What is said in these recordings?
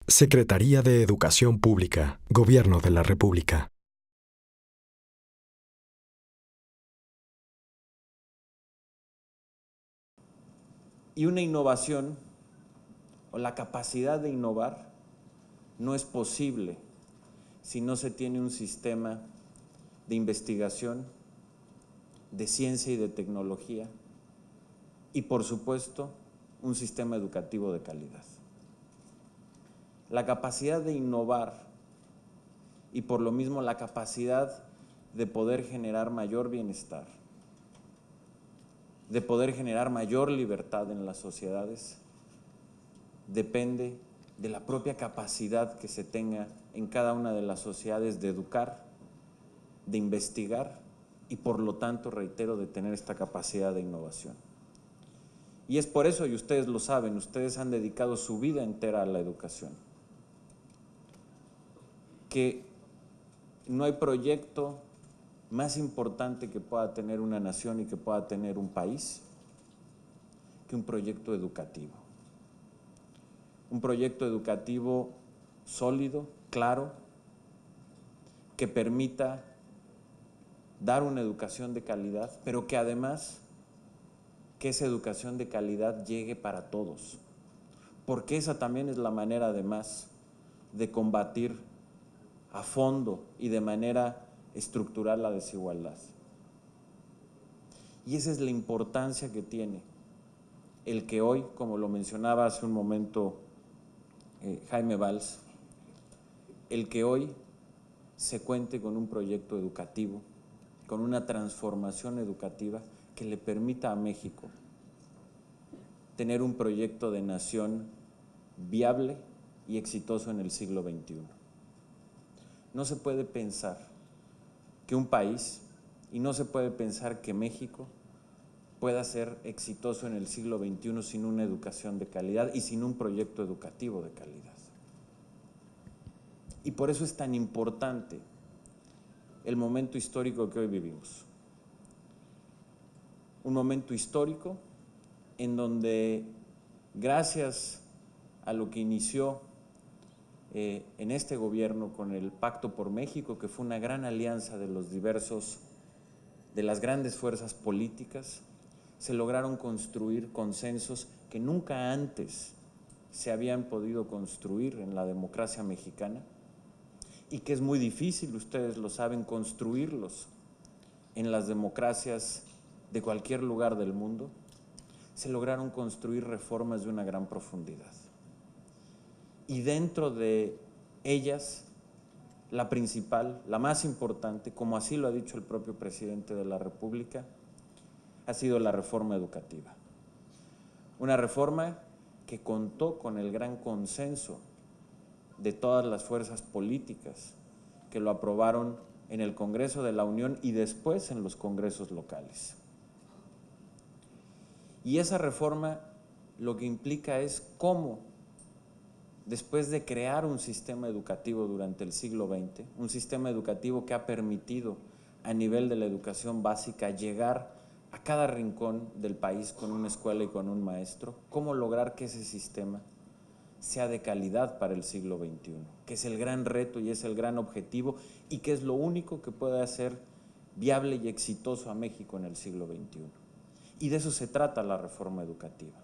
Secretaría de Educación Pública, Gobierno de la República. Y una innovación o la capacidad de innovar no es posible si no se tiene un sistema de investigación, de ciencia y de tecnología y, por supuesto, un sistema educativo de calidad. La capacidad de innovar y por lo mismo la capacidad de poder generar mayor bienestar, de poder generar mayor libertad en las sociedades, depende de la propia capacidad que se tenga en cada una de las sociedades de educar, de investigar y por lo tanto, reitero, de tener esta capacidad de innovación. Y es por eso, y ustedes lo saben, ustedes han dedicado su vida entera a la educación, que no hay proyecto más importante que pueda tener una nación y que pueda tener un país que un proyecto educativo. Un proyecto educativo sólido, claro, que permita dar una educación de calidad, pero que además que esa educación de calidad llegue para todos, porque esa también es la manera además de combatir a fondo y de manera estructural la desigualdad. Y esa es la importancia que tiene el que hoy, como lo mencionaba hace un momento Jaime Valls, el que hoy se cuente con un proyecto educativo, con una transformación educativa que le permita a México tener un proyecto de nación viable y exitoso en el siglo XXI. No se puede pensar que un país, y no se puede pensar que México pueda ser exitoso en el siglo XXI sin una educación de calidad y sin un proyecto educativo de calidad. Y por eso es tan importante el momento histórico que hoy vivimos. Un momento histórico en donde, gracias a lo que inició en este gobierno con el Pacto por México, que fue una gran alianza de las grandes fuerzas políticas, se lograron construir consensos que nunca antes se habían podido construir en la democracia mexicana y que es muy difícil, ustedes lo saben, construirlos en las democracias de cualquier lugar del mundo. Se lograron construir reformas de una gran profundidad. Y dentro de ellas, la principal, la más importante, como así lo ha dicho el propio presidente de la República, ha sido la reforma educativa. Una reforma que contó con el gran consenso de todas las fuerzas políticas que lo aprobaron en el Congreso de la Unión y después en los congresos locales. Y esa reforma lo que implica es cómo, después de crear un sistema educativo durante el siglo XX, un sistema educativo que ha permitido a nivel de la educación básica llegar a cada rincón del país con una escuela y con un maestro, cómo lograr que ese sistema sea de calidad para el siglo XXI, que es el gran reto y es el gran objetivo y que es lo único que puede hacer viable y exitoso a México en el siglo XXI. Y de eso se trata la reforma educativa,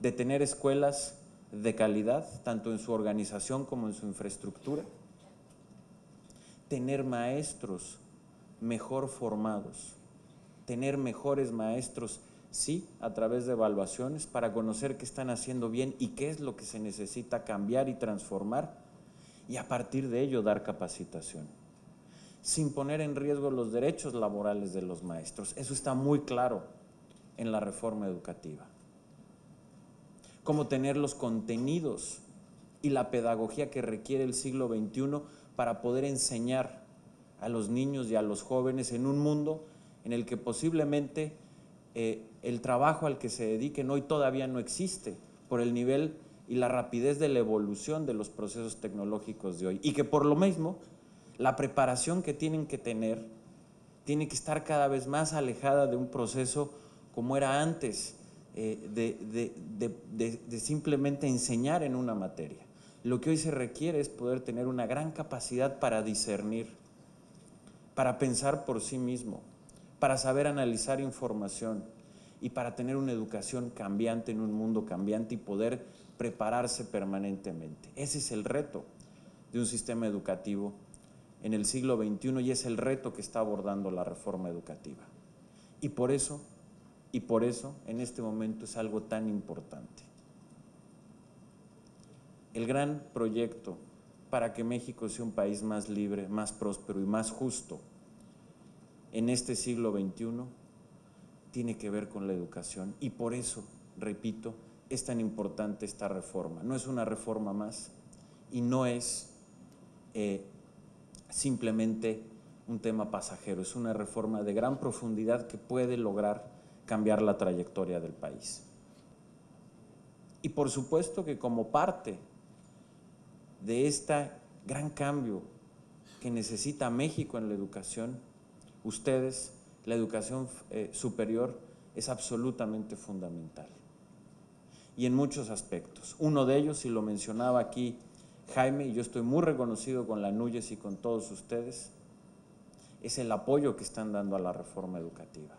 de tener escuelas de calidad, tanto en su organización como en su infraestructura, tener maestros mejor formados, tener mejores maestros, sí, a través de evaluaciones para conocer qué están haciendo bien y qué es lo que se necesita cambiar y transformar, y a partir de ello dar capacitación, sin poner en riesgo los derechos laborales de los maestros. Eso está muy claro en la reforma educativa. Cómo tener los contenidos y la pedagogía que requiere el siglo XXI para poder enseñar a los niños y a los jóvenes en un mundo en el que posiblemente el trabajo al que se dediquen hoy todavía no existe por el nivel y la rapidez de la evolución de los procesos tecnológicos de hoy, y que por lo mismo la preparación que tienen que tener tiene que estar cada vez más alejada de un proceso como era antes, de simplemente enseñar en una materia. Lo que hoy se requiere es poder tener una gran capacidad para discernir, para pensar por sí mismo, para saber analizar información y para tener una educación cambiante en un mundo cambiante y poder prepararse permanentemente. Ese es el reto de un sistema educativo en el siglo XXI y es el reto que está abordando la reforma educativa. Y por eso, en este momento es algo tan importante. El gran proyecto para que México sea un país más libre, más próspero y más justo en este siglo XXI tiene que ver con la educación y por eso, repito, es tan importante esta reforma. No es una reforma más y no es simplemente un tema pasajero, es una reforma de gran profundidad que puede lograr cambiar la trayectoria del país. Y por supuesto que como parte de este gran cambio que necesita México en la educación, ustedes, la educación superior es absolutamente fundamental. Y en muchos aspectos. Uno de ellos, y lo mencionaba aquí Jaime, y yo estoy muy reconocido con la NUYES y con todos ustedes, es el apoyo que están dando a la reforma educativa.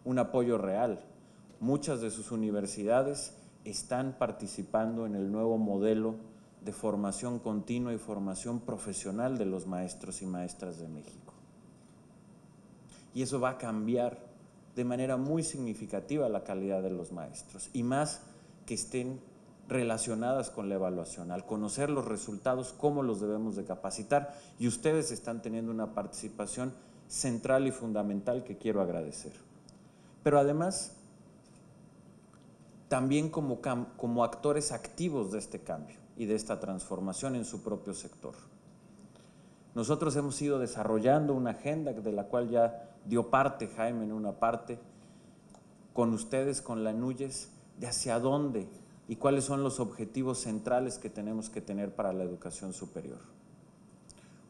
Un apoyo real. Muchas de sus universidades están participando en el nuevo modelo de formación continua y formación profesional de los maestros y maestras de México. Y eso va a cambiar de manera muy significativa la calidad de los maestros, y más que estén relacionadas con la evaluación. Al conocer los resultados, cómo los debemos de capacitar, y ustedes están teniendo una participación central y fundamental que quiero agradecer. Pero además, también como actores activos de este cambio y de esta transformación en su propio sector. Nosotros hemos ido desarrollando una agenda de la cual ya dio parte Jaime en una parte, con ustedes, con la NUYES, de hacia dónde y cuáles son los objetivos centrales que tenemos que tener para la educación superior.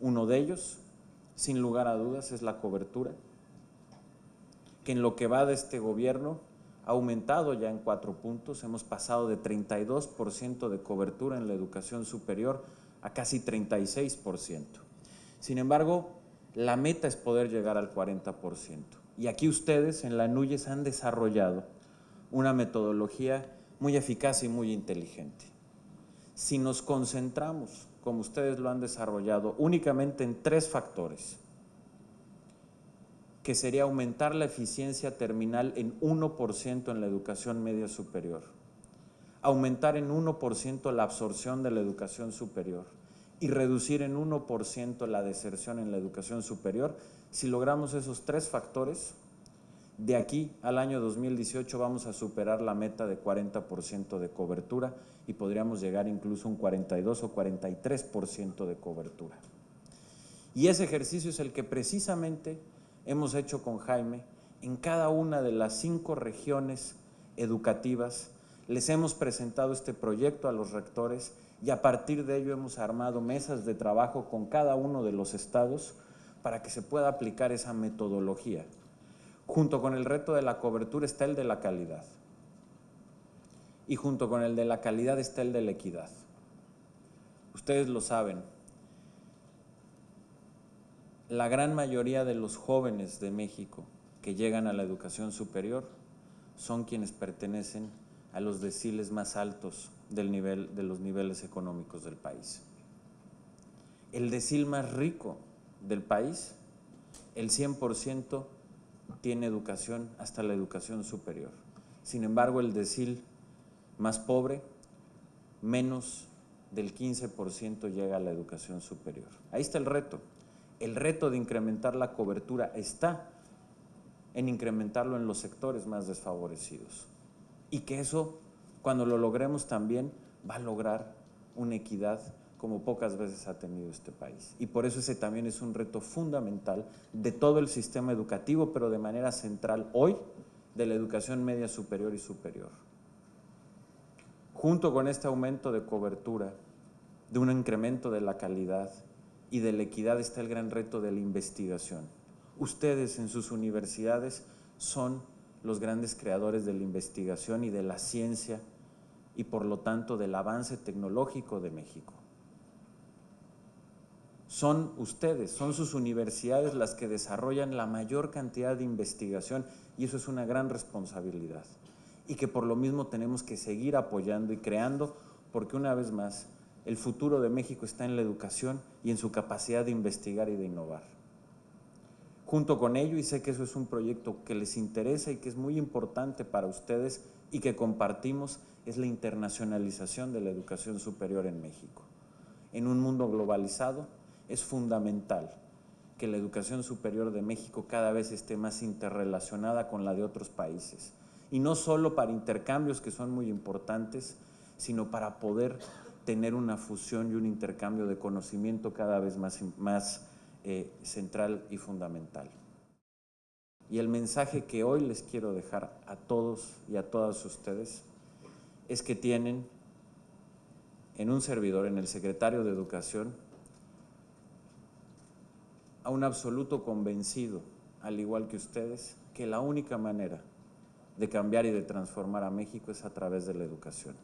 Uno de ellos, sin lugar a dudas, es la cobertura, que en lo que va de este gobierno ha aumentado ya en 4 puntos, hemos pasado de 32% de cobertura en la educación superior a casi 36%. Sin embargo, la meta es poder llegar al 40%. Y aquí ustedes en la NUYES han desarrollado una metodología muy eficaz y muy inteligente. Si nos concentramos, como ustedes lo han desarrollado, únicamente en 3 factores, que sería aumentar la eficiencia terminal en 1% en la educación media superior, aumentar en 1% la absorción de la educación superior y reducir en 1% la deserción en la educación superior. Si logramos esos 3 factores, de aquí al año 2018 vamos a superar la meta de 40% de cobertura y podríamos llegar incluso a un 42 o 43% de cobertura. Y ese ejercicio es el que precisamente hemos hecho con Jaime en cada una de las 5 regiones educativas. Les hemos presentado este proyecto a los rectores y a partir de ello hemos armado mesas de trabajo con cada uno de los estados para que se pueda aplicar esa metodología. Junto con el reto de la cobertura está el de la calidad y junto con el de la calidad está el de la equidad. Ustedes lo saben, la gran mayoría de los jóvenes de México que llegan a la educación superior son quienes pertenecen a los deciles más altos de los niveles económicos del país. El decil más rico del país, el 100% tiene educación hasta la educación superior. Sin embargo, el decil más pobre, menos del 15% llega a la educación superior. Ahí está el reto. El reto de incrementar la cobertura está en incrementarlo en los sectores más desfavorecidos. Y que eso, cuando lo logremos también, va a lograr una equidad como pocas veces ha tenido este país. Y por eso ese también es un reto fundamental de todo el sistema educativo, pero de manera central hoy, de la educación media superior y superior. Junto con este aumento de cobertura, de un incremento de la calidad y de la equidad está el gran reto de la investigación. Ustedes en sus universidades son los grandes creadores de la investigación y de la ciencia y por lo tanto del avance tecnológico de México. Son ustedes, son sus universidades las que desarrollan la mayor cantidad de investigación y eso es una gran responsabilidad y que por lo mismo tenemos que seguir apoyando y creando porque una vez más el futuro de México está en la educación y en su capacidad de investigar y de innovar. Junto con ello, y sé que eso es un proyecto que les interesa y que es muy importante para ustedes y que compartimos, es la internacionalización de la educación superior en México. En un mundo globalizado, es fundamental que la educación superior de México cada vez esté más interrelacionada con la de otros países. Y no solo para intercambios que son muy importantes, sino para poder tener una fusión y un intercambio de conocimiento cada vez más central y fundamental. Y el mensaje que hoy les quiero dejar a todos y a todas ustedes es que tienen en un servidor, en el secretario de Educación, a un absoluto convencido, al igual que ustedes, que la única manera de cambiar y de transformar a México es a través de la educación.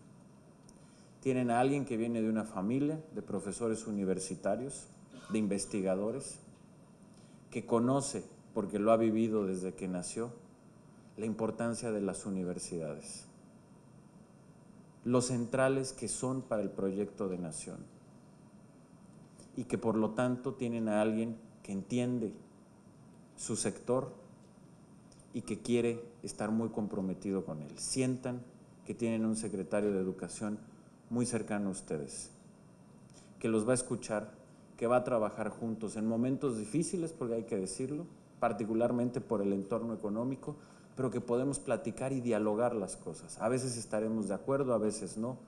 Tienen a alguien que viene de una familia de profesores universitarios, de investigadores, que conoce, porque lo ha vivido desde que nació, la importancia de las universidades, los centrales que son para el proyecto de nación, y que por lo tanto tienen a alguien que entiende su sector y que quiere estar muy comprometido con él. Sientan que tienen un secretario de Educación muy cercano a ustedes, que los va a escuchar, que va a trabajar juntos en momentos difíciles, porque hay que decirlo, particularmente por el entorno económico, pero que podemos platicar y dialogar las cosas. A veces estaremos de acuerdo, a veces no,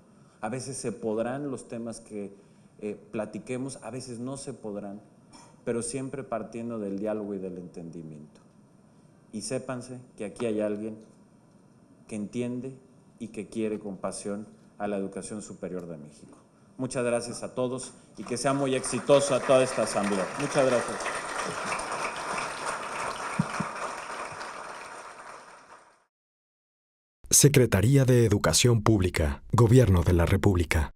a veces se podrán los temas que platiquemos, a veces no se podrán, pero siempre partiendo del diálogo y del entendimiento. Y sépanse que aquí hay alguien que entiende y que quiere con pasión a la educación superior de México. Muchas gracias a todos y que sea muy exitosa toda esta asamblea. Muchas gracias. Secretaría de Educación Pública, Gobierno de la República.